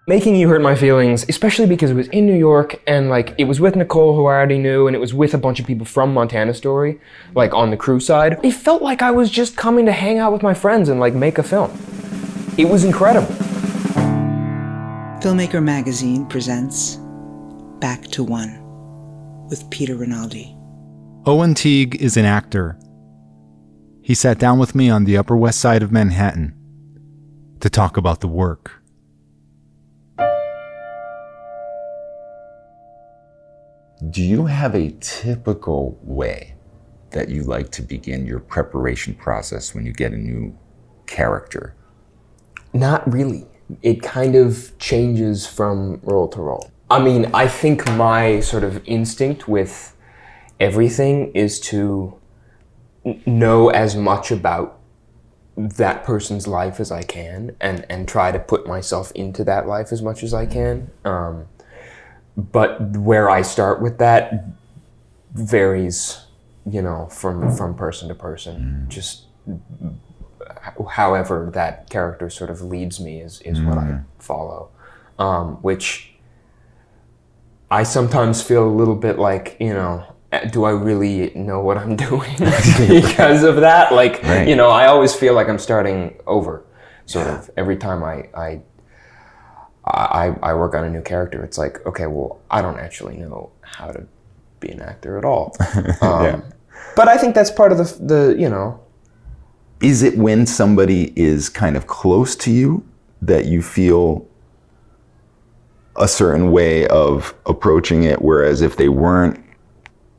Making You hurt my feelings, especially because it was in New York and like it was with Nicole, who I already knew, and it was with a bunch of people from Montana Story, like on the crew side. It felt like I was just coming to hang out with my friends and like make a film. It was incredible. Filmmaker Magazine presents Back to One with Peter Rinaldi. Owen Teague is an actor. He sat down with me on the Upper West Side of Manhattan to talk about the work. Do you have a typical way that you like to begin your preparation process when you get a new character? Not really. It kind of changes from role to role. I mean, I think my sort of instinct with everything is to know as much about that person's life as I can and try to put myself into that life as much as I can. But where I start with that varies, you know, from person to person. Just however that character sort of leads me is what I follow. Which I sometimes feel a little bit like, you know, do I really know what I'm doing because of that? Like, right. You know, I always feel like I'm starting over, sort of, every time I work on a new character. It's like, okay, well, I don't actually know how to be an actor at all. But I think that's part of the, you know. Is it when somebody is kind of close to you that you feel a certain way of approaching it, whereas if they weren't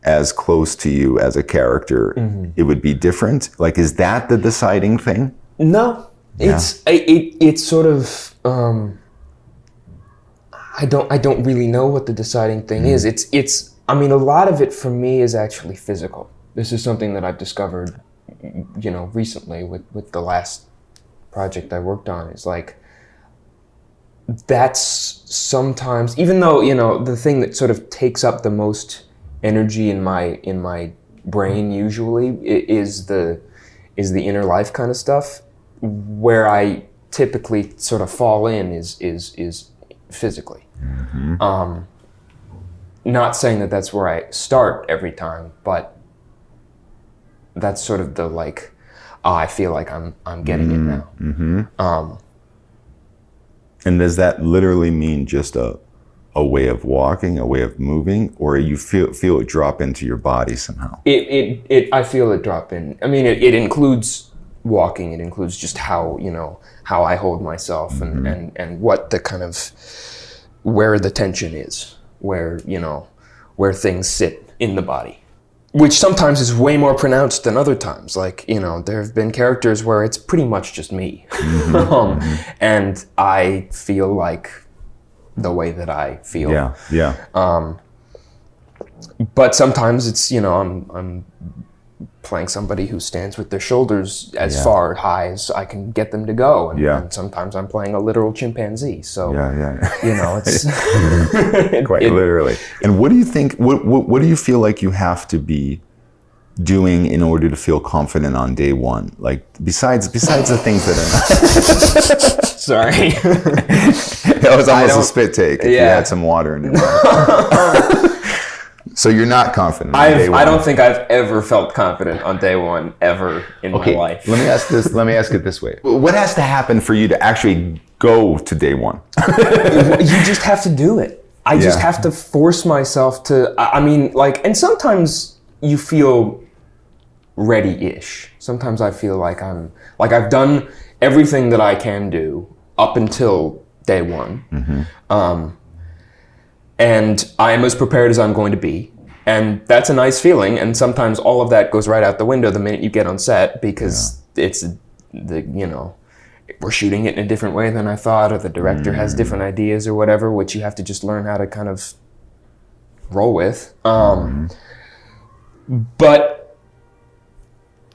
as close to you as a character, it would be different? Like, is that the deciding thing? No, it's sort of, I don't really know what the deciding thing is. It's I mean, a lot of it for me is actually physical. This is something that I've discovered, you know, recently with the last project I worked on. Is like, that's sometimes, even though, you know, the thing that sort of takes up the most energy in my brain usually is the inner life kind of stuff. Where I typically sort of fall in is physically. Not saying that that's where I start every time, but that's sort of the like, I feel like I'm getting it now. And does that literally mean just a way of walking, a way of moving, or you feel it drop into your body somehow? I feel it drop in. I mean, it includes walking. It includes just how, you know, how I hold myself and what the kind of, where the tension is, where, you know, where things sit in the body, which sometimes is way more pronounced than other times. Like, you know, there have been characters where it's pretty much just me. And I feel like the way that I feel. But sometimes it's, you know, I'm playing somebody who stands with their shoulders as far high as I can get them to go. And sometimes I'm playing a literal chimpanzee. So, you know, it's quite literally. And what do you think, what do you feel like you have to be doing in order to feel confident on day one? Like, besides the things that are not. Sorry. That was almost a spit take if you had some water in your mouth. So you're not confident on day one? I don't think I've ever felt confident on day one ever in my life. Let me ask it this way. What has to happen for you to actually go to day one? You just have to do it. I just have to force myself to, I mean, like, and sometimes you feel ready-ish. Sometimes I feel like I've done everything that I can do up until day one. And I am as prepared as I'm going to be. And that's a nice feeling. And sometimes all of that goes right out the window the minute you get on set, because it's you know, we're shooting it in a different way than I thought, or the director has different ideas or whatever, which you have to just learn how to kind of roll with. But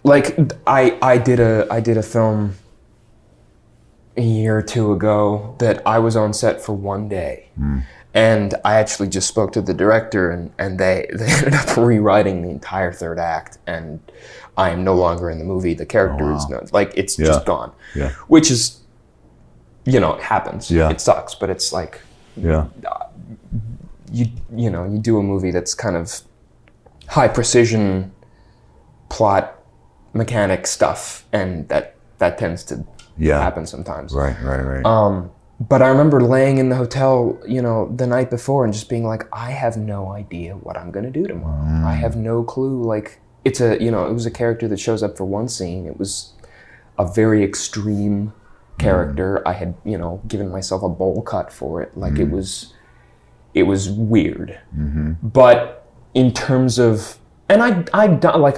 like I did a film a year or two ago that I was on set for one day. And I actually just spoke to the director, and they ended up rewriting the entire third act, and I am no longer in the movie. The character is not, like, it's just gone. Which is you know, it happens. Yeah. It sucks, but it's like, Yeah. you know, you do a movie that's kind of high precision plot mechanic stuff, and that tends to happen sometimes. Right. But I remember laying in the hotel, you know, the night before and just being like, I have no idea what I'm gonna do tomorrow. I have no clue. Like, it was a character that shows up for one scene. It was a very extreme character. I had, you know, given myself a bowl cut for it. Like, it was weird. But in terms of, and I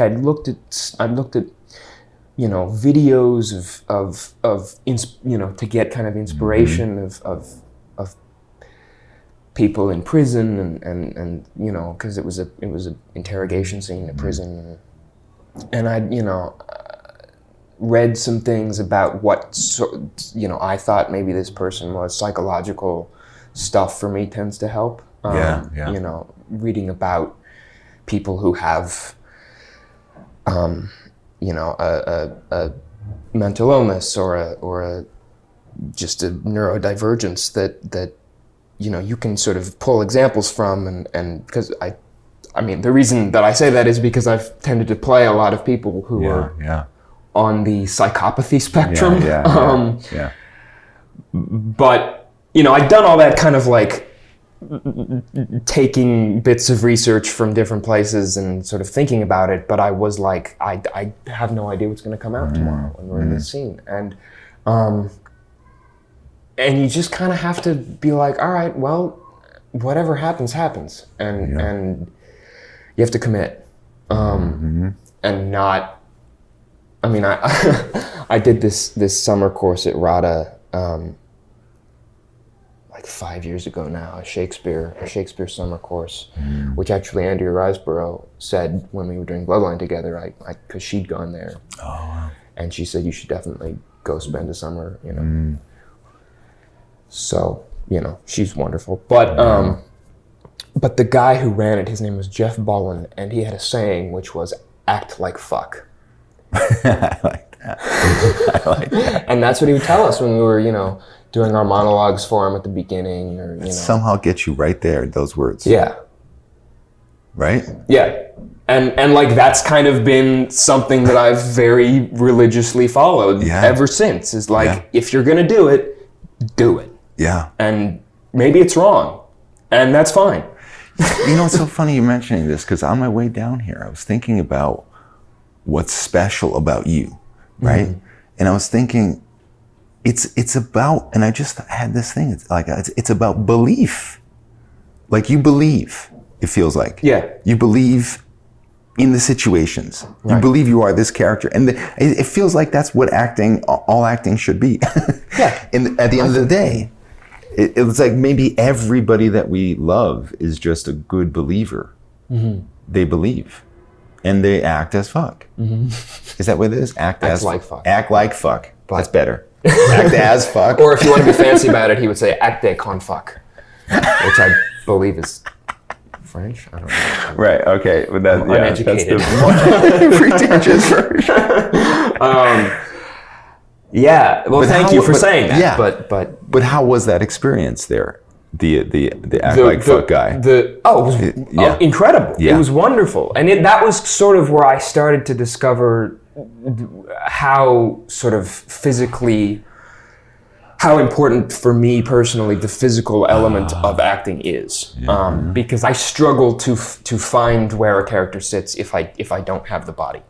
looked at, you know, videos of you know, to get kind of inspiration of people in prison and you know, because it was an interrogation scene in a prison, and I, you know, read some things about what, you know, I thought maybe this person was. Psychological stuff for me tends to help. You know, reading about people who have you know, a mental illness or a just a neurodivergence that you know, you can sort of pull examples from, and because I mean, the reason that I say that is because I've tended to play a lot of people who are on the psychopathy spectrum. But you know, I'd done all that kind of like taking bits of research from different places and sort of thinking about it, but I was like, I have no idea what's going to come out tomorrow when we're in this scene, and you just kind of have to be like, all right, well, whatever happens, and you have to commit, and not. I mean, I did this summer course at RADA. Like 5 years ago now, a Shakespeare summer course, which actually Andrea Riseborough said when we were doing Bloodline together, because she'd gone there. Oh, wow. And she said, you should definitely go spend a summer, you know. So, you know, she's wonderful. But the guy who ran it, his name was Jeff Bullen, and he had a saying which was, act like fuck. I like that. And that's what he would tell us when we were, you know, doing our monologues for him at the beginning, or, you know. Somehow get you right there, those words. Yeah. Right? Yeah. And like, that's kind of been something that I've very religiously followed ever since, is like, if you're gonna do it, do it. Yeah. And maybe it's wrong, and that's fine. You know, it's so funny you mentioning this, because on my way down here, I was thinking about what's special about you, right? And I was thinking, it's about, and I just had this thing, it's about belief. Like, you believe, it feels like. Yeah. You believe in the situations. Right. You believe you are this character. And it feels like that's what all acting should be. Yeah. And at the end of the day, it's like maybe everybody that we love is just a good believer. They believe. And they act as fuck. Is that what it is? Act like fuck. Act like fuck. That's better. Act as fuck. Or if you want to be fancy about it, he would say acte con fuck, which I believe is French. I don't know. Right. Okay. Well, uneducated. That's the pretentious version. Yeah. Well, thank you for saying that. Yeah. But how was that experience there? The act like fuck guy. It was incredible. Yeah. It was wonderful, and that was sort of where I started to discover how sort of physically, how important for me personally the physical element of acting is. Because I struggle to find where a character sits if I don't have the body.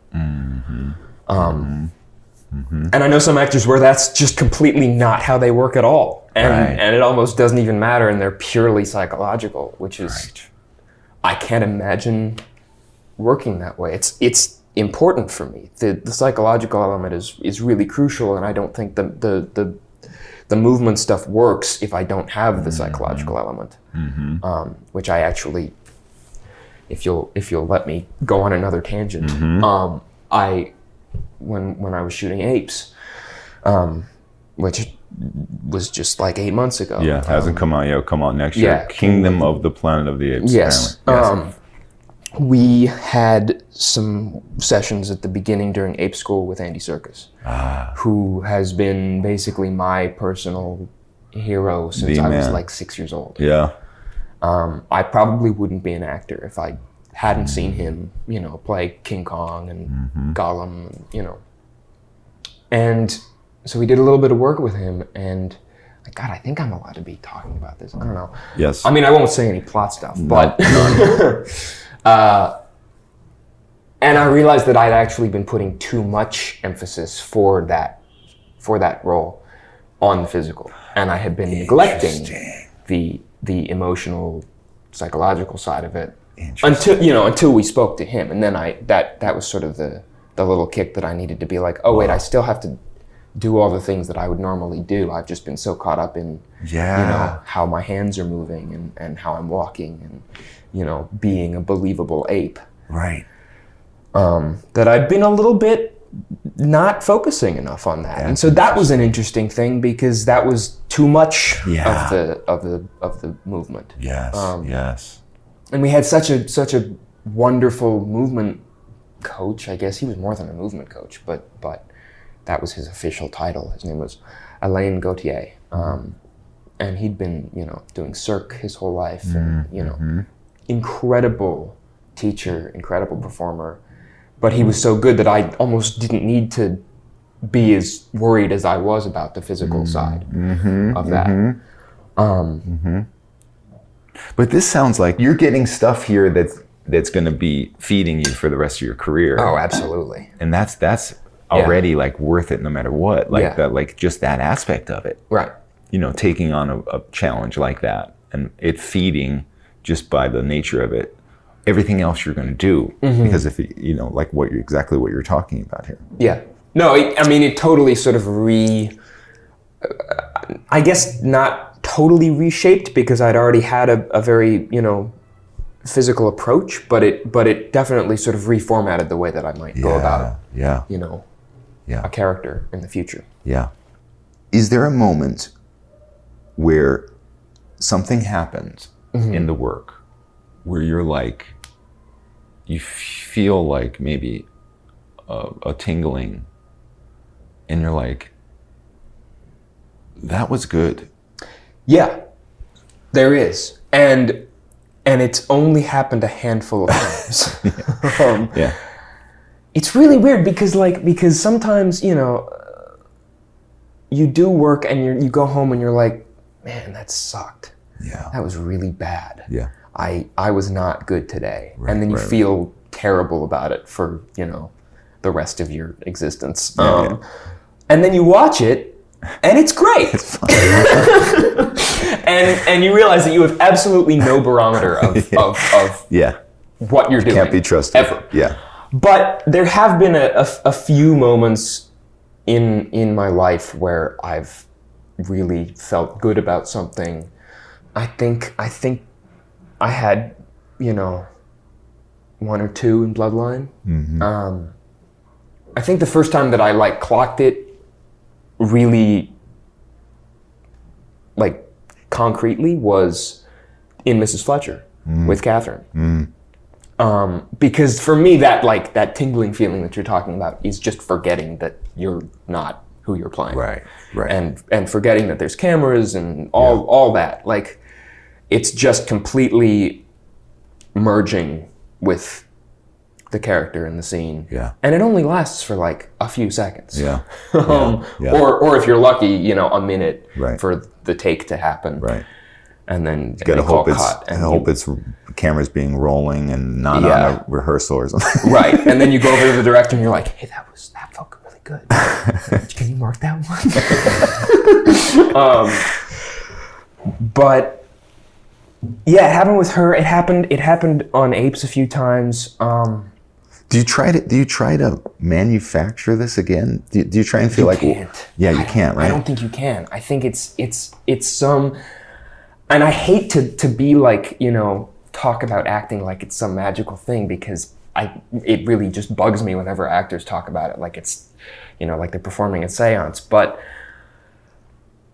And I know some actors where that's just completely not how they work at all. And it almost doesn't even matter, and they're purely psychological, which is, I can't imagine working that way. It's important for me. The psychological element is really crucial, and I don't think the movement stuff works if I don't have the psychological element. Which I actually, if you'll let me go on another tangent, when I was shooting Apes, which was just like 8 months ago. Yeah, hasn't come out yet. It'll come out next year. Kingdom of the Planet of the Apes. Yes. we had some sessions at the beginning during Ape School with Andy Serkis, who has been basically my personal hero since I was like 6 years old. Yeah. I probably wouldn't be an actor if I hadn't seen him, play King Kong and Gollum, And so we did a little bit of work with him, and God, I think I'm allowed to be talking about this. I don't know. Yes. I mean, I won't say any plot stuff, but and I realized that I'd actually been putting too much emphasis for that role on the physical, and I had been neglecting the emotional, psychological side of it until we spoke to him, and then that was sort of the little kick that I needed to be like, oh wait, I still have to do all the things that I would normally do. I've just been so caught up in how my hands are moving and how I'm walking and being a believable ape. Right. That I'd been a little bit not focusing enough on that. And so that was an interesting thing because that was too much of the movement. Yes. Yes. And we had such a wonderful movement coach. I guess he was more than a movement coach, but that was his official title. His name was Alain Gauthier. And he'd been, doing Cirque his whole life and, incredible teacher, incredible performer. But he was so good that I almost didn't need to be as worried as I was about the physical side of that. But this sounds like you're getting stuff here that's going to be feeding you for the rest of your career. Oh, absolutely. And that's already like worth it no matter what. Like that, like just that aspect of it. Right. Taking on a challenge like that and it feeding just by the nature of it everything else you're going to do, because if like exactly what you're talking about here. Yeah. No, it totally sort of I guess not totally reshaped because I'd already had a very, physical approach, but it definitely sort of reformatted the way that I might go about a character in the future. Yeah. Is there a moment where something happens in the work where you're like, you feel like maybe a tingling and you're like, that was good? Yeah, there is. And it's only happened a handful of times. It's really weird because sometimes, you do work and you go home and you're like, man, that sucked. Yeah. That was really bad. Yeah. I was not good today. Right, and then you feel terrible about it for, the rest of your existence. And then you watch it and it's great. It's fun. and you realize that you have absolutely no barometer of what you're doing. Can't be trusted. Ever. Yeah. But there have been a few moments in my life where I've really felt good about something. I think I had, one or two in Bloodline. I think the first time that I clocked it really concretely was in Mrs. Fletcher with Catherine. Because for me that tingling feeling that you're talking about is just forgetting that you're not who you're playing. Right. And forgetting that there's cameras and all that. It's just completely merging with the character in the scene. Yeah. And it only lasts for a few seconds. Yeah. Or if you're lucky, a minute Right. for the take to happen. Right. And then You gotta hope cut. I hope it's cameras being rolling and not on a rehearsal or something. Right. And then you go over to the director and you're like, hey, that felt really good. Can you mark that one? But yeah, it happened with her. It happened on Apes a few times. Do you try to manufacture this again? Do you try and feel You like can't. you can't, right? I don't think you can. I think it's some, and I hate to be talk about acting like it's some magical thing because it really just bugs me whenever actors talk about it like it's like they're performing a seance, but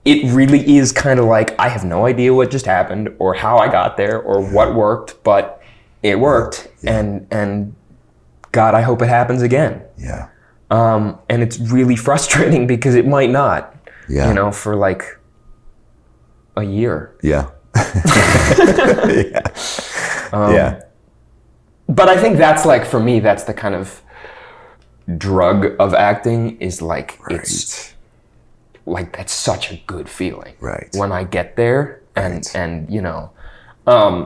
it really is kind of I have no idea what just happened or how I got there or what worked, but it worked, and God, I hope it happens again. Yeah. And it's really frustrating because it might not. Yeah. You know, for like a year. Yeah. Yeah. But I think that's like, for me, that's the kind of drug of acting, is like, it's like, that's such a good feeling. Right. When I get there and you know.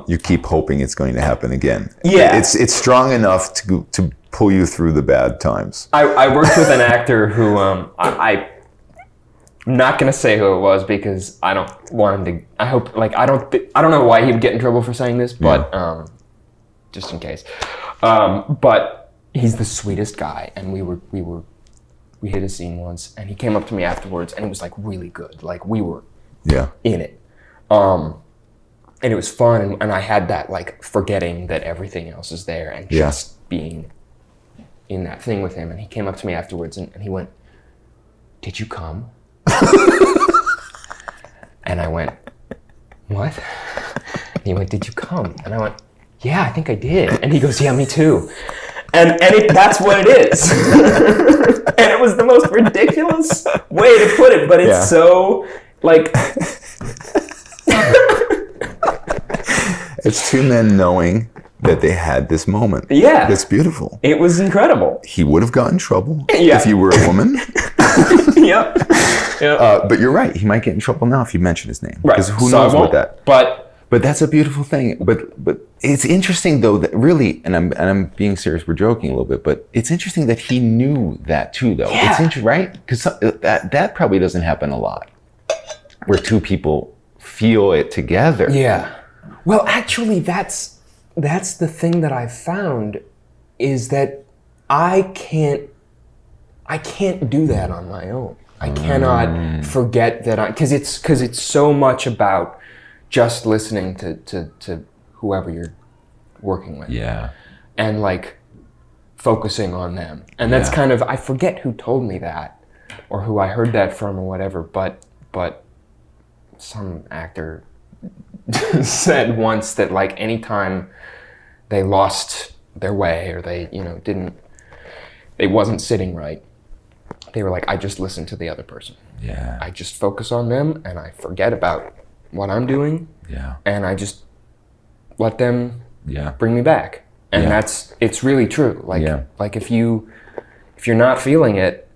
You keep hoping it's going to happen again. Yeah. It's strong enough to pull you through the bad times. I worked with an actor who, I'm not gonna say who it was because I don't want him to. I hope, like, I don't know why he would get in trouble for saying this, but just in case. But he's the sweetest guy, and we hit a scene once, and he came up to me afterwards, and it was like really good. Like, we were in it, and it was fun, and I had that like forgetting that everything else is there, and just being in that thing with him. And he came up to me afterwards, and he went, "Did you come?" And I went, "What?" And he went, "Did you come?" And I went, "Yeah, I think I did." And he goes, "Yeah, me too." And that's what it is. And it was the most ridiculous way to put it, but it's so, like... It's two men knowing that they had this moment. Yeah. That's beautiful. It was incredible. He would have gotten in trouble if you were a woman. Yep. But you're right. He might get in trouble now if you mention his name. Right. Because who knows what that... But that's a beautiful thing. But it's interesting though that really, and I'm being serious. We're joking a little bit, but it's interesting that he knew that too, though. Yeah. It's interesting, right? Because that probably doesn't happen a lot, where two people feel it together. Yeah. Well, actually, that's the thing that I've found, is that I can't do that on my own. I cannot forget that because it's so much about just listening to whoever you're working with. Yeah. And like focusing on them. And that's kind of, I forget who told me that or who I heard that from or whatever, but some actor said once that like anytime they lost their way or they, you know, it wasn't sitting right, they were like, I just listen to the other person. Yeah. I just focus on them and I forget about what I'm doing. Yeah. And I just let them bring me back. And it's really true. Like if you're not feeling it,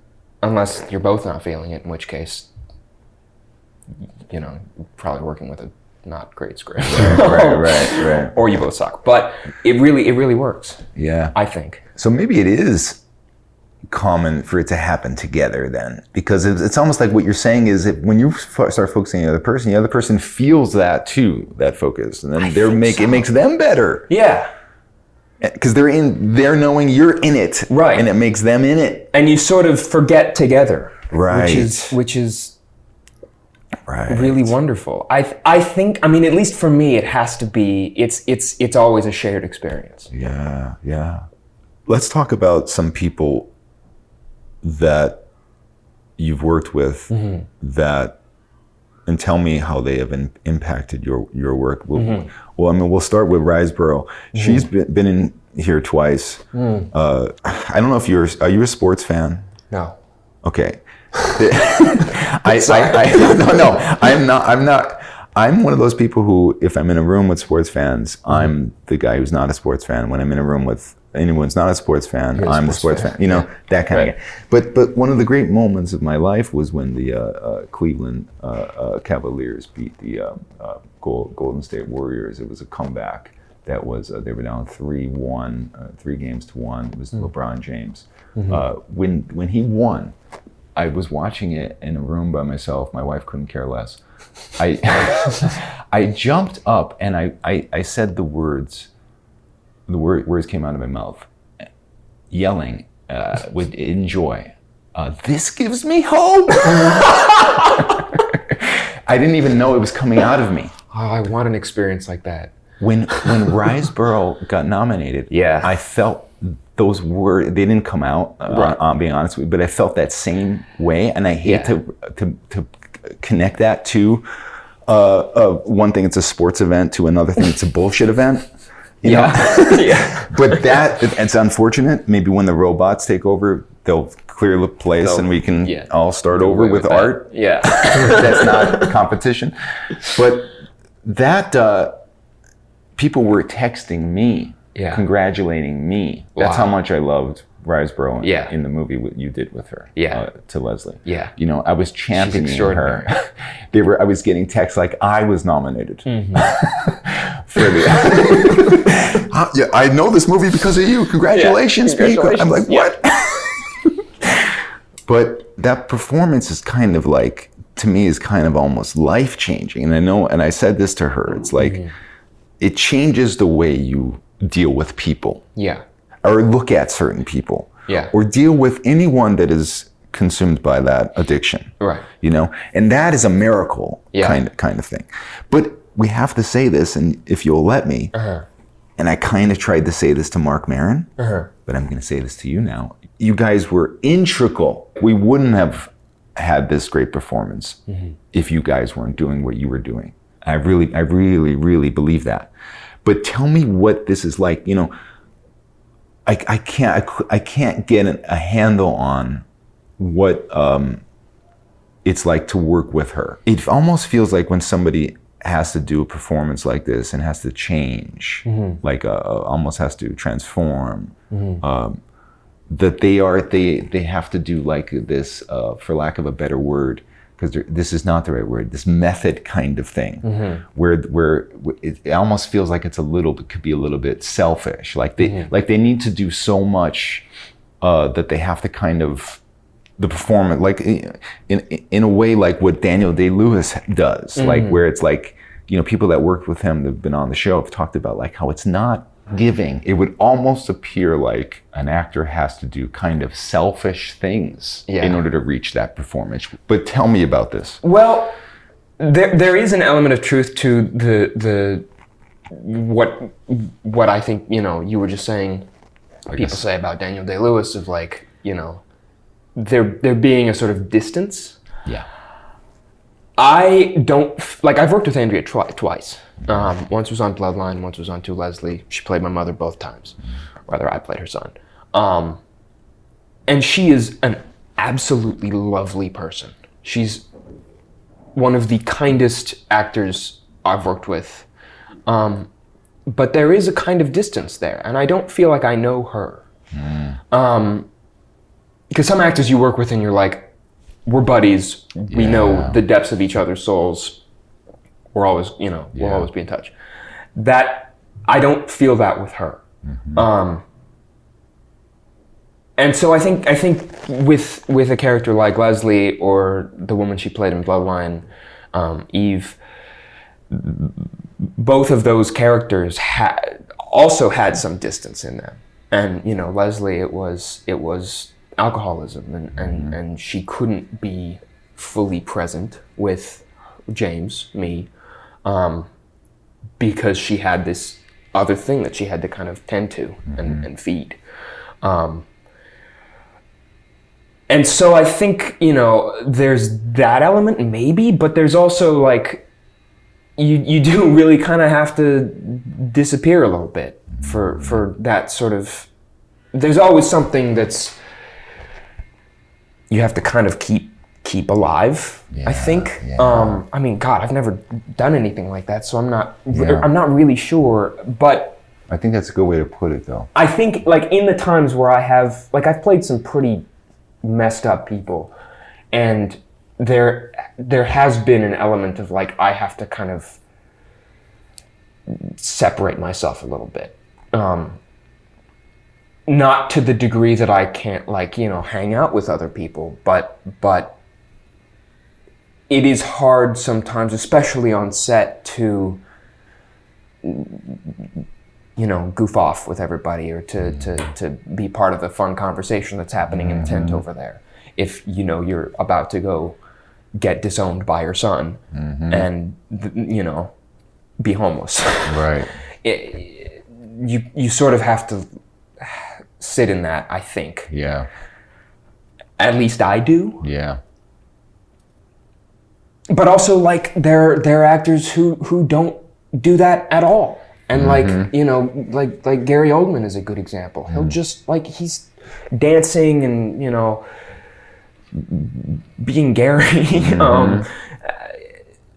unless you're both not feeling it, in which case, you know, you're probably working with a not great script. Right. Or you both suck. But it really works. Yeah. I think. So maybe it is common for it to happen together then, because it's almost like what you're saying is that when you start focusing on the other person feels that too, that focus, and then it makes them better. Yeah. Because they're knowing you're in it. Right. And it makes them in it. And you sort of forget together. Right. Which is right. really wonderful. I think, I mean, at least for me, it has to be, it's always a shared experience. Yeah. Let's talk about some people that you've worked with and tell me how they have impacted your work. Well, I mean, we'll start with Riseborough. She's been in here twice. I don't know if are you a sports fan? No. Okay. I'm not. I'm one of those people who, if I'm in a room with sports fans, I'm the guy who's not a sports fan. When I'm in a room with anyone who's not a sports fan, I'm the sports fan. You know, that kind of guy. But one of the great moments of my life was when the Cleveland Cavaliers beat the Golden State Warriors. It was a comeback. That was they were down 3-1, 3-1. It was LeBron James. When he won, I was watching it in a room by myself. My wife couldn't care less. I jumped up and I said the words. The words came out of my mouth, yelling in joy. This gives me hope. I didn't even know it was coming out of me. Oh, I want an experience like that. When Riseborough got nominated, I felt those words. They didn't come out. I'm being honest with you, but I felt that same way, and I hate to connect that to one thing. It's a sports event. To another thing, it's a bullshit event. You know? Yeah. But it's unfortunate. Maybe when the robots take over, they'll clear the place and we can all start over with art. Yeah. That's not competition. But that, people were texting me, congratulating me. That's how much I loved Riseborough in the movie what you did with her to Lesley. Yeah. You know, I was championing her. I was getting texts like I was nominated for the I know this movie because of you. Congratulations, Peter. I'm like, what? But that performance is kind of like, to me, is kind of almost life-changing. And I know, and I said this to her, it's like, it changes the way you deal with people. Yeah. Or look at certain people. Yeah. Or deal with anyone that is consumed by that addiction. Right. You know? And that is a miracle kind of thing. But we have to say this, and if you'll let me, and I kind of tried to say this to Mark Maron, but I'm going to say this to you now. You guys were integral. We wouldn't have had this great performance if you guys weren't doing what you were doing. I really believe that. But tell me what this is like. You know, I can't get a handle on what it's like to work with her. It almost feels like when somebody has to do a performance like this and has to change, like almost has to transform, that they have to do like this, for lack of a better word, because this is not the right word, this method kind of thing, where it almost feels like it could be a little bit selfish. Like they need to do so much that they have to kind of, the performance, like in a way like what Daniel Day-Lewis does, like where it's like, you know, people that worked with him that have been on the show have talked about like how it's not giving. It would almost appear like an actor has to do kind of selfish things in order to reach that performance. But tell me about this. Well, there is an element of truth to the what I think, you know, you were just saying, people say about Daniel Day-Lewis of like, you know, there being a sort of distance. Yeah. I don't, like, I've worked with Andrea twice. Once was on Bloodline, once was on To Lesley. She played my mother both times. Rather, I played her son. And she is an absolutely lovely person. She's one of the kindest actors I've worked with. But there is a kind of distance there, and I don't feel like I know her. Because some actors you work with and you're like, we're buddies, we know the depths of each other's souls, we're always, you know, we'll always be in touch. That, I don't feel that with her. And so I think with a character like Lesley or the woman she played in Bloodline, Eve, both of those characters also had some distance in them. And, you know, Lesley, it was alcoholism, and she couldn't be fully present with James, me, because she had this other thing that she had to kind of tend to and feed. And so I think, you know, there's that element maybe, but there's also like, you do really kind of have to disappear a little bit for that sort of, there's always something that's, you have to kind of keep alive, I think. I mean, God, I've never done anything like that, so I'm not really sure, but I think that's a good way to put it, though. I think, like, in the times where I've played some pretty messed up people, and there has been an element of, like, I have to kind of separate myself a little bit. Not to the degree that I can't, like, you know, hang out with other people, but it is hard sometimes, especially on set, to, you know, goof off with everybody or to be part of the fun conversation that's happening in the tent over there. If, you know, you're about to go get disowned by your son and, you know, be homeless. Right. You sort of have to sit in that, I think. Yeah. At least I do. Yeah. But also, like, there are actors who don't do that at all. And like, you know, like Gary Oldman is a good example. He'll just like, he's dancing and, you know, being Gary,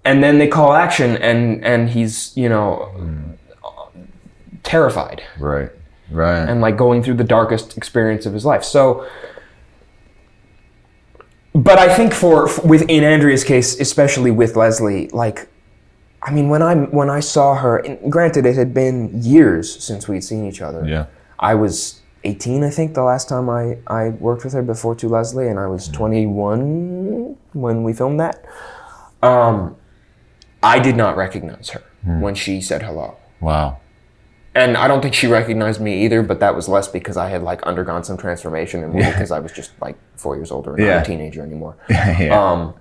and then they call action and he's, you know, terrified. Right. Right. And like going through the darkest experience of his life. So, but I think in Andrea's case, especially with Lesley, like, I mean, when I saw her, and granted it had been years since we'd seen each other. Yeah. I was 18, I think, the last time I worked with her before To Lesley, and I was 21 when we filmed that. I did not recognize her when she said hello. Wow. And I don't think she recognized me either, but that was less because I had like undergone some transformation and more because I was just like 4 years older and not a teenager anymore. Yeah.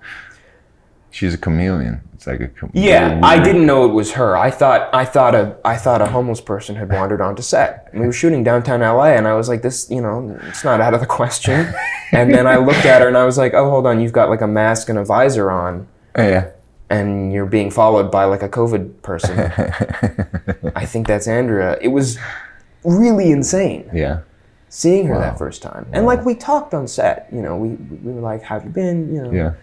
She's a chameleon. It's like a yeah. I didn't know it was her. I thought a homeless person had wandered onto set. We were shooting downtown LA, and I was like, this, you know, it's not out of the question. And then I looked at her and I was like, oh, hold on, you've got like a mask and a visor on. Yeah. And you're being followed by like a COVID person. I think that's Andrea. It was really insane. Yeah. Seeing her that first time. And like we talked on set, you know, we were like, how have you been? You know,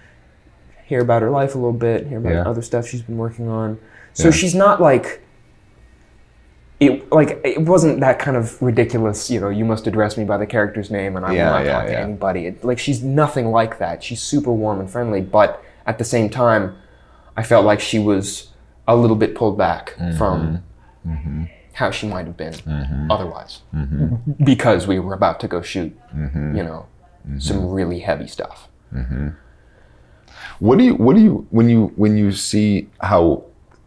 hear about her life a little bit, hear about other stuff she's been working on. So she's not like, it wasn't that kind of ridiculous, you know, you must address me by the character's name and I will not talk to anybody. Like she's nothing like that. She's super warm and friendly, but at the same time, I felt like she was a little bit pulled back from how she might have been otherwise, because we were about to go shoot, you know, some really heavy stuff. What do you when you see how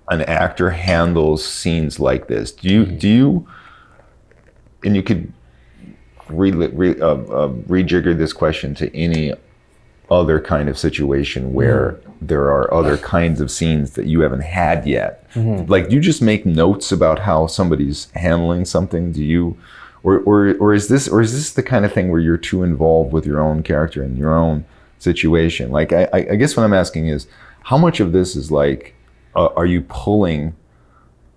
an actor handles scenes like this? Do you and you could rejigger this question to any other kind of situation where there are other kinds of scenes that you haven't had yet. Like, do you just make notes about how somebody's handling something? Do you, or is this the kind of thing where you're too involved with your own character and your own situation? Like, I guess what I'm asking is, how much of this is like, are you pulling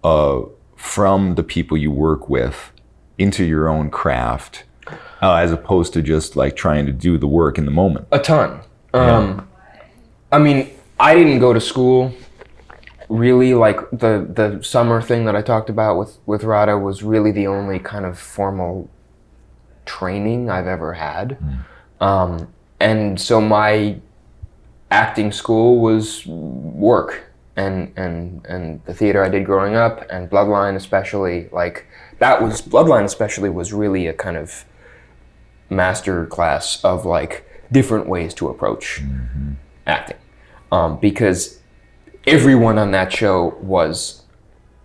from the people you work with into your own craft? As opposed to just like trying to do the work in the moment? A ton. I mean, I didn't go to school really. Like the summer thing that I talked about with Rada was really the only kind of formal training I've ever had. And so my acting school was work and the theater I did growing up, and Bloodline especially, like Bloodline especially was really a kind of master class of like different ways to approach acting, because everyone on that show was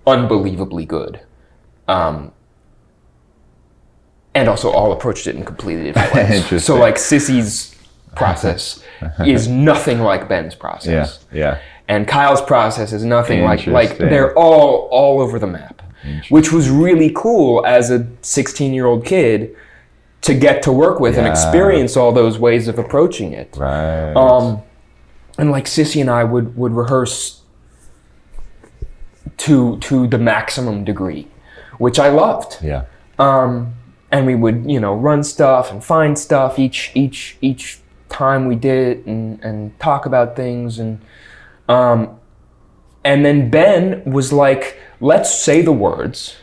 unbelievably good, and also all approached it in completely different ways. So like Sissy's process is nothing like Ben's process, and Kyle's process is nothing like they're all over the map, which was really cool as a 16-year-old kid to get to work with and experience all those ways of approaching it. Right. And like Sissy and I would rehearse to the maximum degree, which I loved. Yeah. And we would, you know, run stuff and find stuff each time we did it and talk about things, and then Ben was like, let's say the words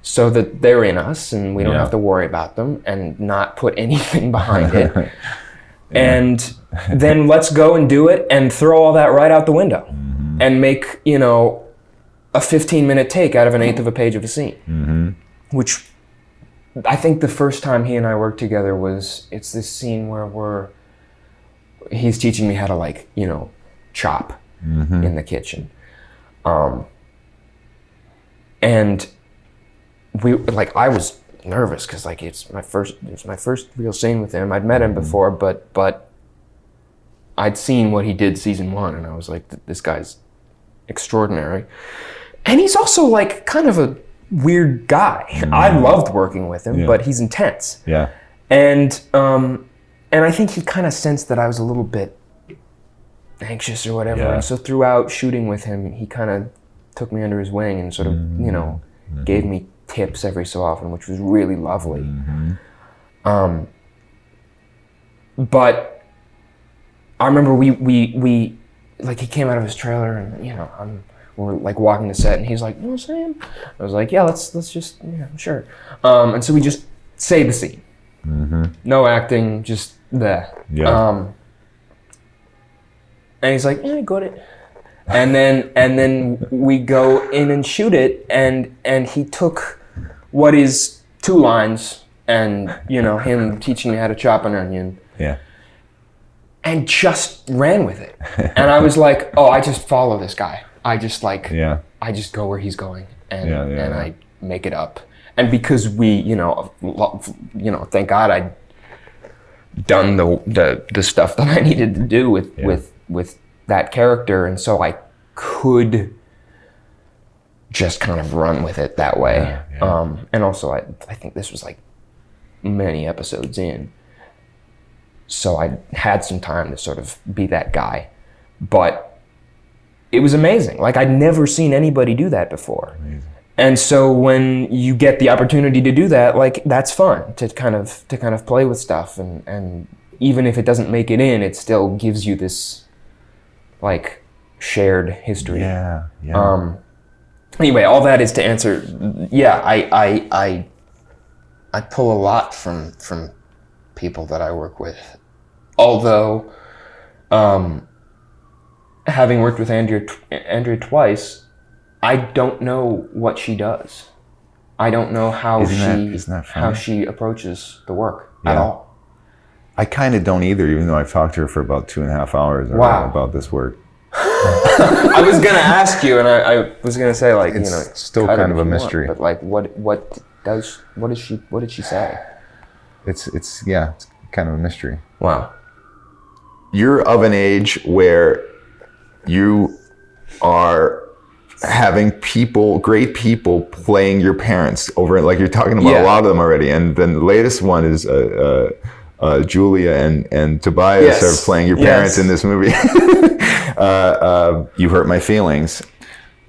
so that they're in us and we don't have to worry about them and not put anything behind it. And then let's go and do it and throw all that right out the window and make, you know, a 15-minute take out of an eighth of a page of a scene. Which I think the first time he and I worked together it's this scene where he's teaching me how to, like, you know, chop in the kitchen. And I was nervous because like it was my first real scene with him. I'd met him before, but I'd seen what he did season 1, and I was like, this guy's extraordinary. And he's also like kind of a weird guy. I loved working with him, but he's intense. Yeah. And I think he kind of sensed that I was a little bit anxious or whatever. And so throughout shooting with him, he kind of took me under his wing and sort of, you know, gave me tips every so often, which was really lovely. But I remember we like, he came out of his trailer, and we're like walking the set, and he's like, "You know what I'm saying?" I was like, "Yeah, let's just, sure." And so we just say the scene. No acting, just there. Yeah. And he's like, "Yeah, got it." And then we go in and shoot it, and he took what is 2 lines, and him teaching me how to chop an onion. Yeah. And just ran with it. And I was like, oh, I just follow this guy. I just I just go where he's going, and I make it up. And because we, thank God I'd done the stuff that I needed to do with that character, and so I could just kind of run with it that way. And also I think this was like many episodes in, so I had some time to sort of be that guy. But it was amazing. Like, I'd never seen anybody do that before. Amazing. And so when you get the opportunity to do that, like, that's fun to kind of play with stuff, and even if it doesn't make it in, it still gives you this like shared history. Anyway, all that is to answer. I pull a lot from people that I work with. Although, having worked with Andrea twice, I don't know what she does. I don't know how she approaches the work at all. I kind of don't either, even though I've talked to her for about 2.5 hours about this work. I was gonna ask you, and I was gonna say, like, it's still kind of a mystery. But like, what did she say? It's kind of a mystery. Wow. You're of an age where you are having great people playing your parents over, like you're talking about a lot of them already. And then the latest one is Julia and Tobias are playing your parents in this movie. You Hurt My Feelings.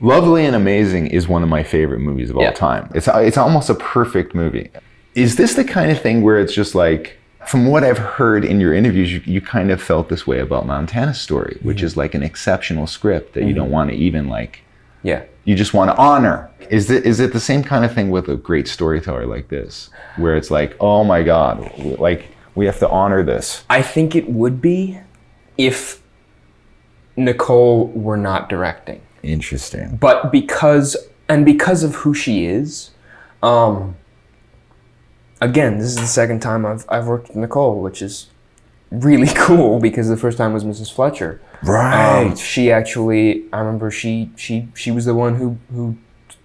Lovely and Amazing is one of my favorite movies of all time. It's almost a perfect movie. Is this the kind of thing where it's just like, from what I've heard in your interviews, you kind of felt this way about Montana Story, which is like an exceptional script that you don't want to even like, you just want to honor. Is it the same kind of thing with a great storyteller like this, where it's like, oh my God, like, we have to honor this? I think it would be if Nicole were not directing. Interesting. But because of who she is, again, this is the second time I've worked with Nicole, which is really cool, because the first time was Mrs. Fletcher. Right. She actually, I remember she was the one who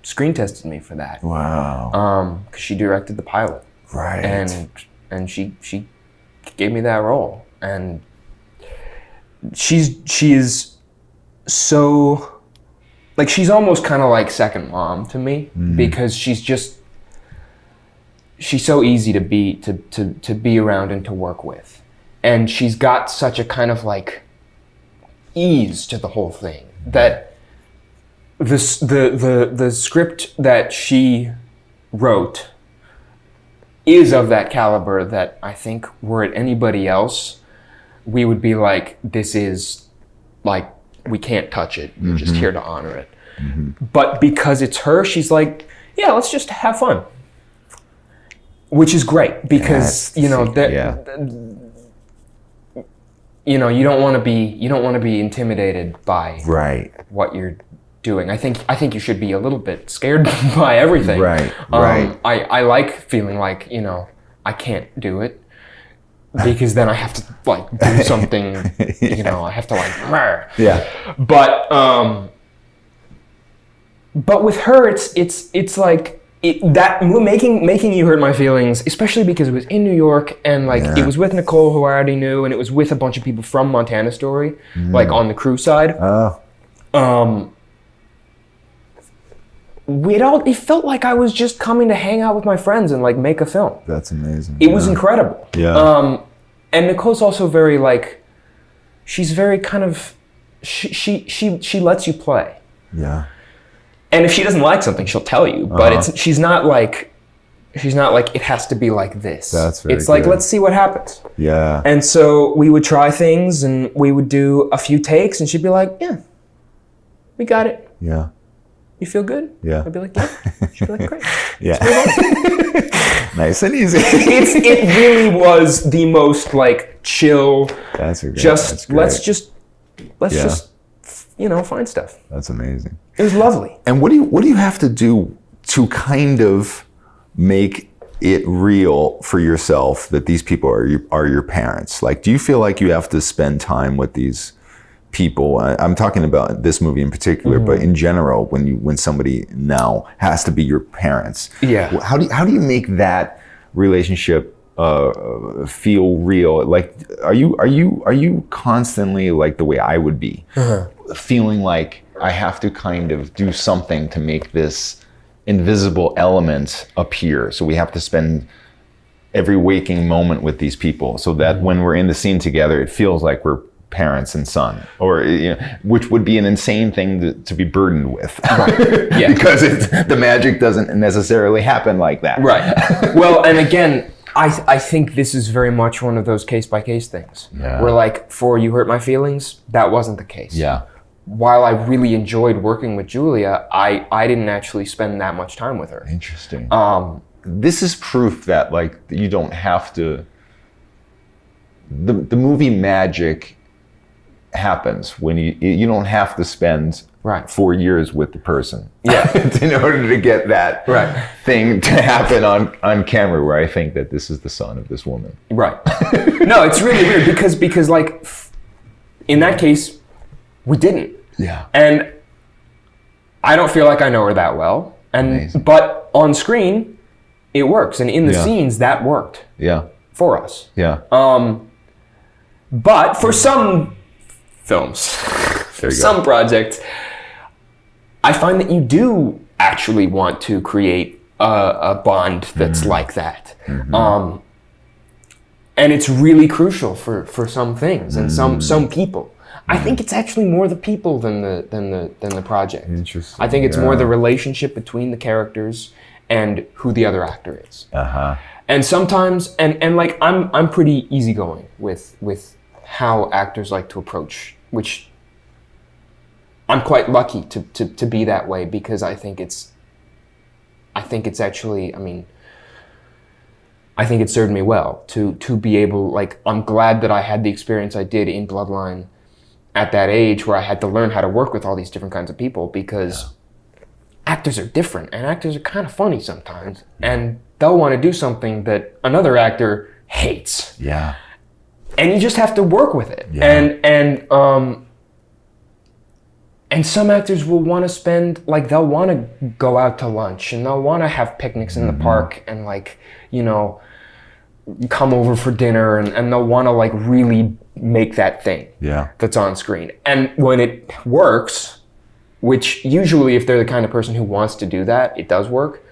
screen tested me for that. Wow. Because she directed the pilot. Right. And she gave me that role, and she is so, like, she's almost kind of like second mom to me, because she's so easy to be around and to work with, and she's got such a kind of like ease to the whole thing that the script that she wrote is of that caliber that I think, were it anybody else, we would be like, this is like, we can't touch it. We're just here to honor it. But because it's her, she's like, yeah, let's just have fun. Which is great, because you don't want to be intimidated by what you're doing. I think you should be a little bit scared by everything. Right. I like feeling like, I can't do it, because then I have to like do something. I have to like. But with her, it's like. That making You Hurt My Feelings, especially because it was in New York, and like it was with Nicole, who I already knew, and it was with a bunch of people from Montana Story, like on the crew side. It felt like I was just coming to hang out with my friends and like make a film. That's amazing. It was incredible. And Nicole's also very like, she's very kind of, she lets you play. And if she doesn't like something, she'll tell you. But she's not like it has to be like this. That's very It's like, good. let's see what happens. Yeah. And so we would try things, and we would do a few takes, and she'd be like, yeah, we got it. Yeah. You feel good? Yeah. I'd be like, yeah. She'd be like, great. Yeah. Nice and easy. It really was the most like chill. That's a great. Just that's great. let's just Yeah. find stuff. That's amazing. It was lovely. And what do you have to do to kind of make it real for yourself that these people are your parents? Like, do you feel like you have to spend time with these people? I'm talking about this movie in particular, but in general, when somebody now has to be your parents, Yeah. how do you make that relationship feel real? Like, are you constantly like the way I would be, feeling like I have to kind of do something to make this invisible element appear? So we have to spend every waking moment with these people, so that when we're in the scene together, it feels like we're parents and son, or which would be an insane thing to be burdened with, Yeah. because the magic doesn't necessarily happen like that. Right. Well, and again, I think this is very much one of those case-by-case things. Yeah. Where like, for You Hurt My Feelings, that wasn't the case. Yeah. While I really enjoyed working with Julia, I didn't actually spend that much time with her. Interesting. This is proof that like you don't have to. The movie magic happens when you don't have to spend Right. 4 years with the person. Yeah. In order to get that Right. thing to happen on camera, where I think that this is the son of this woman. Right. No, it's really weird because like, in that case, we didn't. Yeah. And I don't feel like I know her that well. Amazing. But on screen, it works. And in the Yeah. scenes, that worked Yeah. for us. Yeah. But for some films, There you go. some projects, I find that you do actually want to create a bond that's like that. And it's really crucial for some things and some people. I think it's actually more the people than the project. Interesting. I think it's more Yeah. the relationship between the characters and who the other actor is. Uh-huh. And sometimes, and like I'm pretty easygoing with how actors like to approach, which I'm quite lucky to be that way, because I think it's actually, I mean, I think it served me well to be able, like, I'm glad that I had the experience I did in Bloodline at that age, where I had to learn how to work with all these different kinds of people, because actors are different, and actors are kind of funny sometimes, and they'll want to do something that another actor hates, Yeah. and you just have to work with it. Yeah. And some actors will want to spend, like, they'll want to go out to lunch, and they'll want to have picnics in the park, and, like, you know, come over for dinner, and they'll want to, like, really make that thing Yeah. that's on screen. And when it works, which usually, if they're the kind of person who wants to do that, it does work.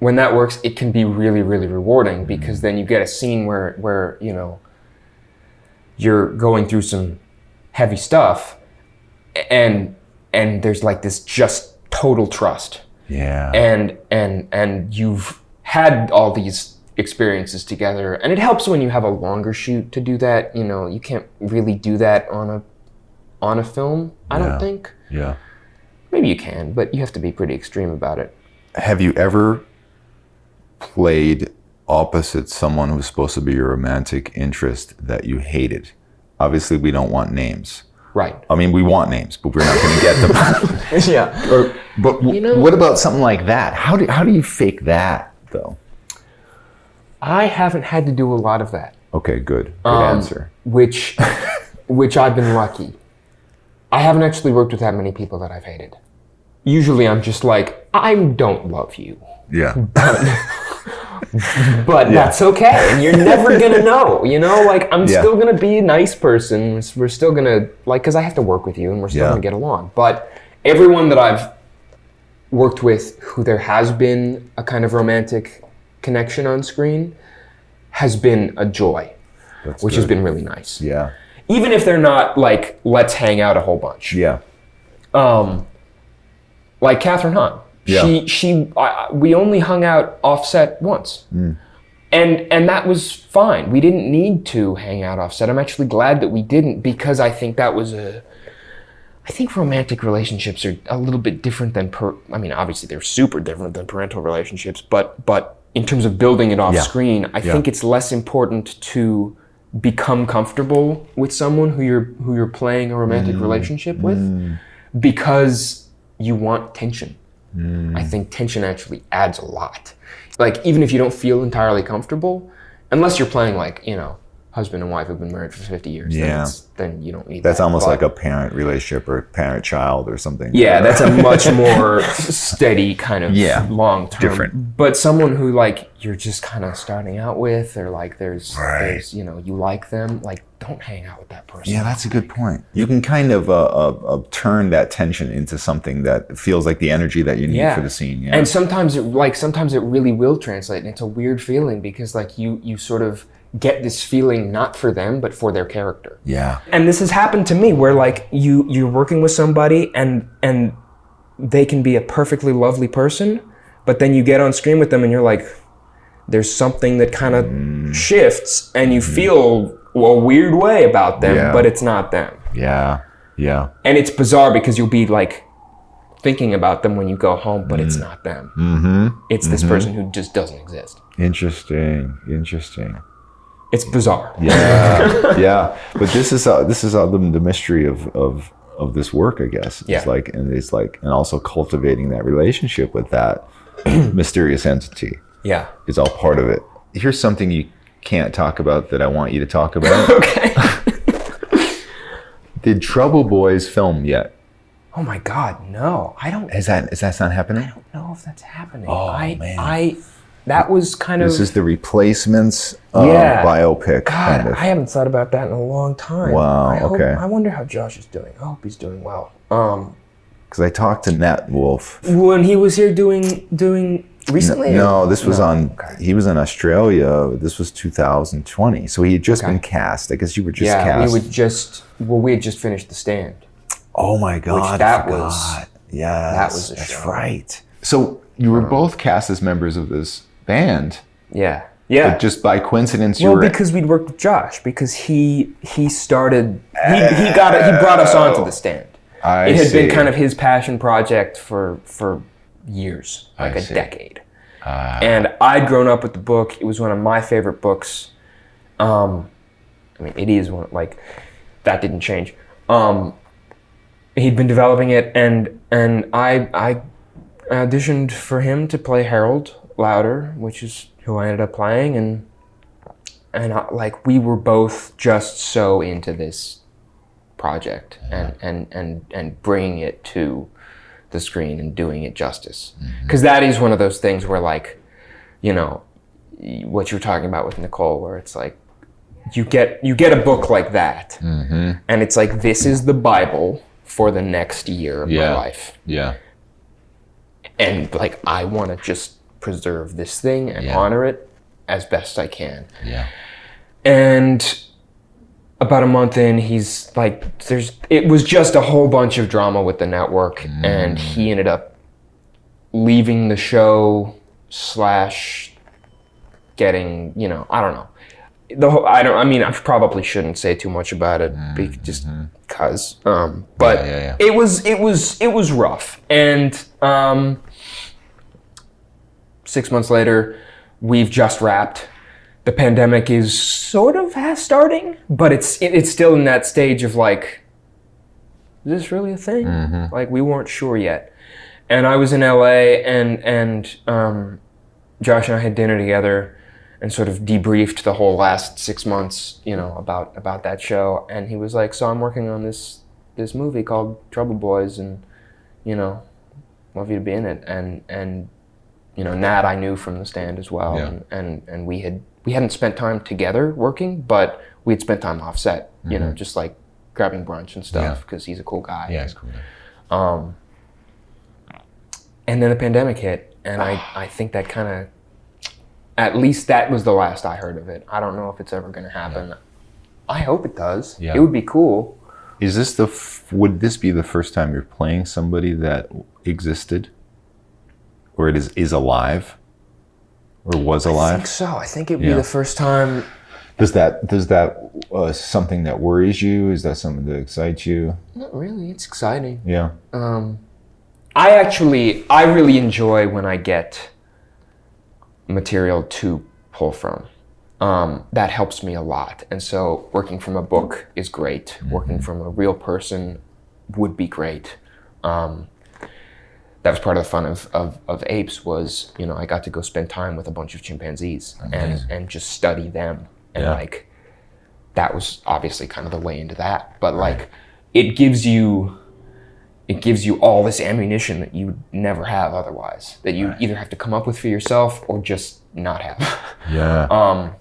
When that works, it can be really, really rewarding, because then you get a scene where you know, you're going through some heavy stuff, and there's like this just total trust, Yeah. and you've had all these experiences together, and it helps when you have a longer shoot to do that. You know, you can't really do that on a film, I Yeah. don't think. Yeah. Maybe you can, but you have to be pretty extreme about it. Have you ever played opposite someone who's supposed to be your romantic interest that you hated? Obviously, we don't want names. Right. I mean, we want names, but we're not going to get them. Yeah. But You know- what about something like that? How do you fake that, though? I haven't had to do a lot of that. Okay, good. Good answer. Which I've been lucky. I haven't actually worked with that many people that I've hated. Usually I'm just like, I don't love you, Yeah. but that's okay. And you're never gonna know, you know? Like, I'm Yeah. still gonna be a nice person. We're still gonna, like, because I have to work with you, and we're still Yeah. gonna get along. But everyone that I've worked with who there has been a kind of romantic connection on screen has been a joy, which has good. been really nice. Yeah. Even if they're not like, let's hang out a whole bunch. Yeah. Like Catherine Hahn. Yeah. We only hung out offset once. And that was fine. We didn't need to hang out offset. I'm actually glad that we didn't, because I think that was I think romantic relationships are a little bit different than obviously they're super different than parental relationships, but in terms of building it off screen, I think it's less important to become comfortable with someone who you're playing a romantic relationship with, because you want tension. I think tension actually adds a lot. Like, even if you don't feel entirely comfortable, unless you're playing like, husband and wife who've been married for 50 years, then you don't need That's that. almost like a parent relationship or parent-child or something. Yeah, that's a much more steady kind of long-term. Different. But someone who like you're just kind of starting out with, or like there's you like them, like don't hang out with that person. Yeah, that's a good point. You can kind of turn that tension into something that feels like the energy that you need for the scene. Yeah. And sometimes it really will translate, and it's a weird feeling, because like you sort of get this feeling not for them but for their character. Yeah. And this has happened to me where like you're working with somebody and they can be a perfectly lovely person, but then you get on screen with them and you're like, there's something that kind of shifts and you feel a weird way about them, but it's not them. Yeah. Yeah. And it's bizarre because you'll be like thinking about them when you go home, but it's not them. It's this person who just doesn't exist. Interesting. It's bizarre. Yeah, yeah. But this is the mystery of this work, I guess. It's and also cultivating that relationship with that mysterious entity. Yeah, is all part of it. Here's something you can't talk about that I want you to talk about. Okay. Did Trouble Boys film yet? Oh my God, no! I don't. Is that not happening? I don't know if that's happening. Oh man. That was kind of... This is the Replacements biopic. God, kind of. I haven't thought about that in a long time. Wow, I wonder how Josh is doing. I hope he's doing well. Because I talked to Nat Wolf. When he was here doing recently? No, this was he was in Australia. This was 2020. So he had just been cast. I guess you were just cast. We had just finished The Stand. Oh my God. That was a that's show. Right. So you were both cast as members of this band. Yeah. But just by coincidence, because we'd worked with Josh, because he started, he brought us onto The Stand. It had been kind of his passion project for years, like a decade. And I'd grown up with the book. It was one of my favorite books. It is one, like, that didn't change. He'd been developing it, and I auditioned for him to play Harold Lauder, which is who I ended up playing, and we were both just so into this project and bringing it to the screen and doing it justice. Because that is one of those things where, like, what you're talking about with Nicole, where it's like you get a book like that, and it's like, this is the Bible for the next year of my life. Yeah. And like, I want to just preserve this thing and honor it as best I can. Yeah. And about a month in, he's like, it was just a whole bunch of drama with the network, and he ended up leaving the show / getting, I don't know. I probably shouldn't say too much about it, just because. But it was rough. And 6 months later, we've just wrapped. The pandemic is sort of starting, but it's still in that stage of like, is this really a thing? Like, we weren't sure yet. And I was in LA, and Josh and I had dinner together and sort of debriefed the whole last 6 months, about that show. And he was like, so I'm working on this movie called Trouble Boys, and, love you to be in it. And Nat I knew from The Stand as well. Yeah. And we hadn't spent time together working, but we had spent time offset, just like grabbing brunch and stuff, because he's a cool guy. Yeah, he's cool. And then the pandemic hit, and I think that kind of, at least that was the last I heard of it. I don't know if it's ever going to happen. Yeah. I hope it does. Yeah. It would be cool. Is this would this be the first time you're playing somebody that existed, or it is alive, or was alive? I think so. I think it'd be the first time. Does that something that worries you? Is that something that excites you? Not really. It's exciting. Yeah. I really enjoy when I get material to pull from. That helps me a lot. And so working from a book is great. Working from a real person would be great. That was part of the fun of Apes was, I got to go spend time with a bunch of chimpanzees and just study them. And like, that was obviously kind of the way into that. But like, it gives you all this ammunition that you would never have otherwise, that you either have to come up with for yourself or just not have. Yeah.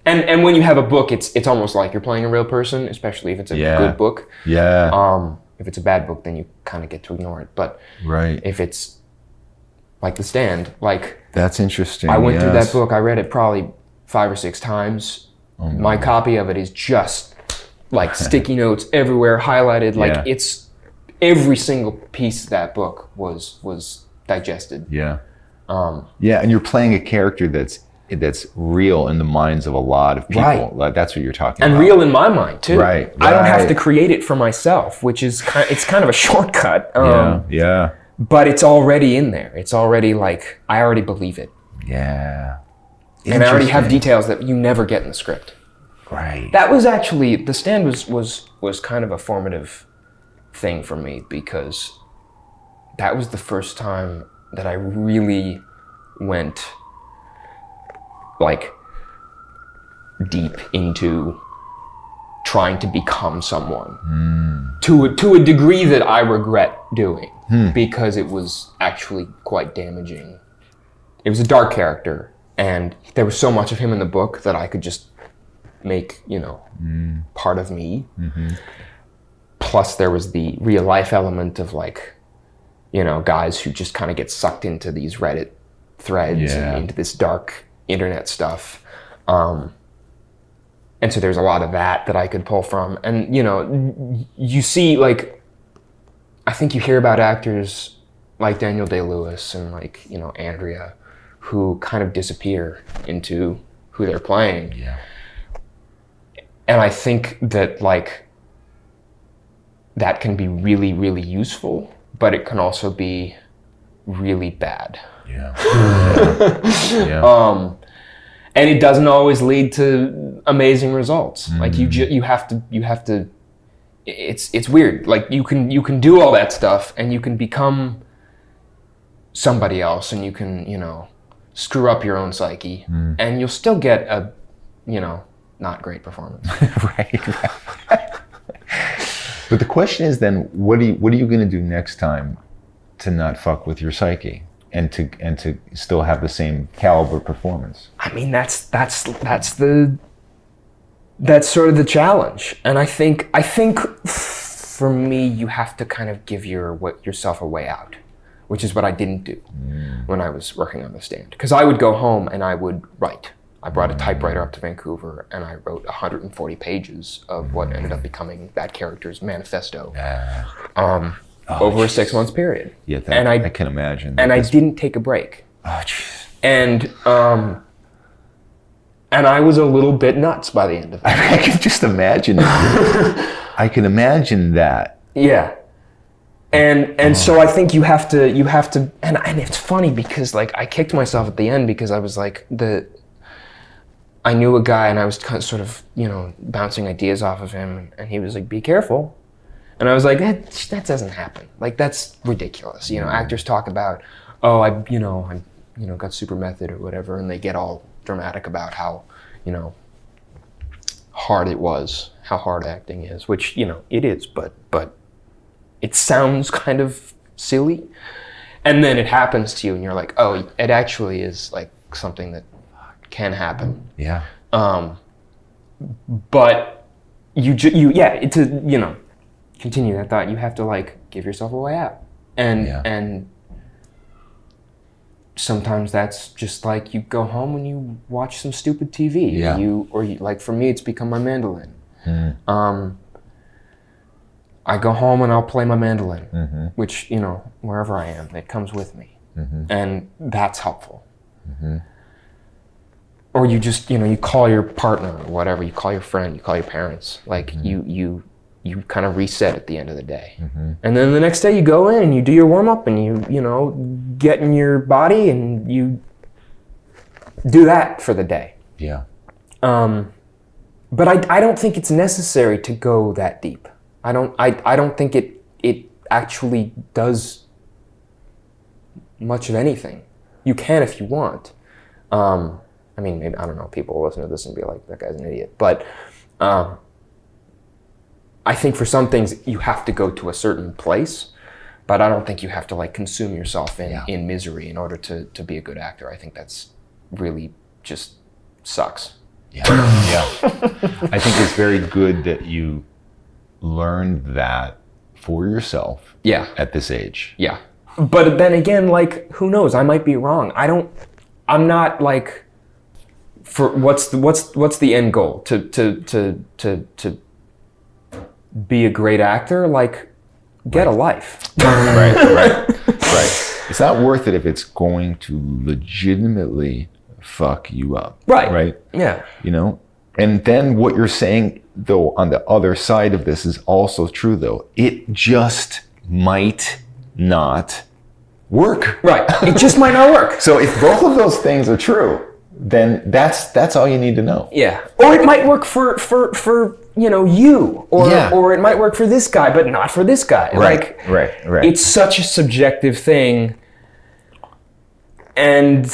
And when you have a book, it's almost like you're playing a real person, especially if it's a good book. Yeah. If it's a bad book, then you kind of get to ignore it. But if it's like The Stand, like that's interesting. I went through that book. I read it probably 5 or 6 times. Oh my copy of it is just like sticky notes everywhere, highlighted. Like it's every single piece of that book was digested. Yeah. And you're playing a character that's real in the minds of a lot of people. Right. Like, that's what you're talking about. And real in my mind too. Right. I don't have to create it for myself, which is it's kind of a shortcut. But it's already in there. It's already like, I already believe it. Yeah. And I already have details that you never get in the script. Right. That was actually, The Stand was kind of a formative thing for me, because that was the first time that I really went like deep into trying to become someone to a degree that I regret doing, because it was actually quite damaging. It was a dark character, and there was so much of him in the book that I could just make, part of me. Plus there was the real life element of like, guys who just kind of get sucked into these Reddit threads and into this dark internet stuff. And so there's a lot of that I could pull from. And, you see, like, I think you hear about actors like Daniel Day-Lewis and like, Andrea, who kind of disappear into who they're playing. Yeah. And I think that like, that can be really, really useful, but it can also be really bad. And it doesn't always lead to amazing results. Like you have to. It's weird. Like you can do all that stuff and you can become somebody else, and you can screw up your own psyche, and you'll still get a not great performance. Right. But the question is then, what are you going to do next time to not fuck with your psyche and to still have the same caliber performance? I mean, that's sort of the challenge. And I think for me, you have to kind of give yourself a way out, which is what I didn't do when I was working on The Stand. Because I would go home and I would write. I brought a typewriter up to Vancouver and I wrote 140 pages of what ended up becoming that character's manifesto over a 6 month period. Yeah, I can imagine. And I didn't take a break. Oh, jeez. And I was a little bit nuts by the end of it. I can just imagine it. I can imagine that. Yeah. And so I think you have to, and it's funny because like I kicked myself at the end because I was like, I knew a guy and I was kind of sort of, bouncing ideas off of him, and he was like, be careful. And I was like, that doesn't happen. Like, that's ridiculous. Actors talk about, oh, I got super method or whatever, and they get all dramatic about how, hard it was, how hard acting is, which, it is, but it sounds kind of silly. And then it happens to you and you're like, oh, it actually is like something that can happen. Yeah. But to continue that thought, you have to like give yourself a way out. And sometimes that's just like you go home and you watch some stupid TV. Yeah. Like for me, it's become my mandolin. I go home and I'll play my mandolin, which, you know, wherever I am, it comes with me. And that's helpful. Or you just, you know, you call your partner or whatever, you call your friend, you call your parents. Like you kind of reset at the end of the day. And then the next day you go in and you do your warm up and you know, get in your body and you do that for the day. Yeah. But I don't think it's necessary to go that deep. I don't think it actually does much of anything. You can if you want. I mean, maybe, I don't know, people will listen to this and be like, that guy's an idiot. But I think for some things you have to go to a certain place, but I don't think you have to like consume yourself in misery in order to be a good actor. I think that's really just sucks. Yeah. I think it's very good that you learned that for yourself at this age. Yeah. But then again, like, who knows? I might be wrong. I'm not like, for what's the end goal? To be a great actor? Like, get a life. Right. It's not worth it if it's going to legitimately fuck you up. Right? Yeah. You know? And then what you're saying, though, on the other side of this is also true, though. It just might not work. Right. It just might not work. So if both of those things are true, then that's all you need to know. Yeah. Or it might work for you know, you. Or it might work for this guy, but not for this guy. Right. It's such a subjective thing. And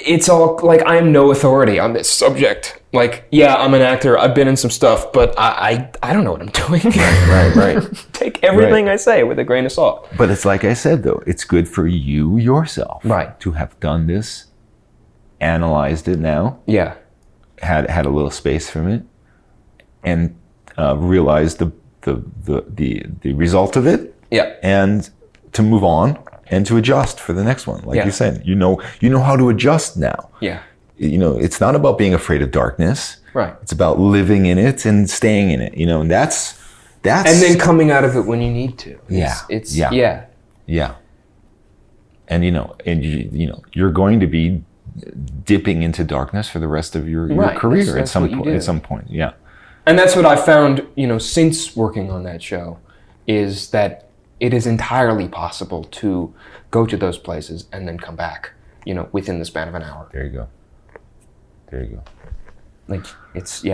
it's all like, I'm no authority on this subject. Like, yeah, I'm an actor. I've been in some stuff, but I don't know what I'm doing. Right. Take everything I say with a grain of salt. But it's like I said, though, it's good for you yourself to have done this, analyzed it now, had a little space from it, and realized the result of it, and to move on. And to adjust for the next one, like you said, you know how to adjust now. Yeah. You know, it's not about being afraid of darkness. Right. It's about living in it and staying in it. You know, and that's. And then coming out of it when you need to. It's. And you're going to be dipping into darkness for the rest of your career at some point. At some point, yeah. And that's what I found, you know, since working on that show, is that it is entirely possible to go to those places and then come back, you know, within the span of an hour. There you go. Like, it's,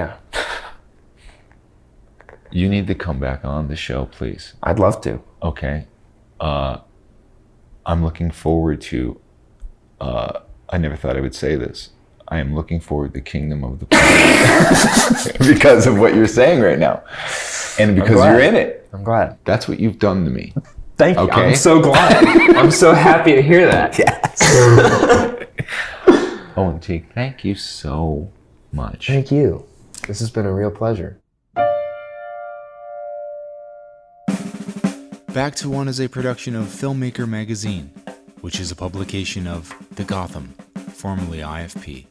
You need to come back on the show, please. I'd love to. Okay. I'm looking forward to, I never thought I would say this. I am looking forward to Kingdom of the Planet because of what you're saying right now. And because you're in it. I'm glad. That's what you've done to me. Thank you. Okay? I'm so glad. I'm so happy to hear that. Yes. Owen Teague, thank you so much. Thank you. This has been a real pleasure. Back to One is a production of Filmmaker Magazine, which is a publication of The Gotham, formerly IFP.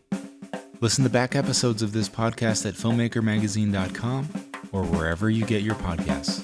Listen to back episodes of this podcast at filmmakermagazine.com or wherever you get your podcasts.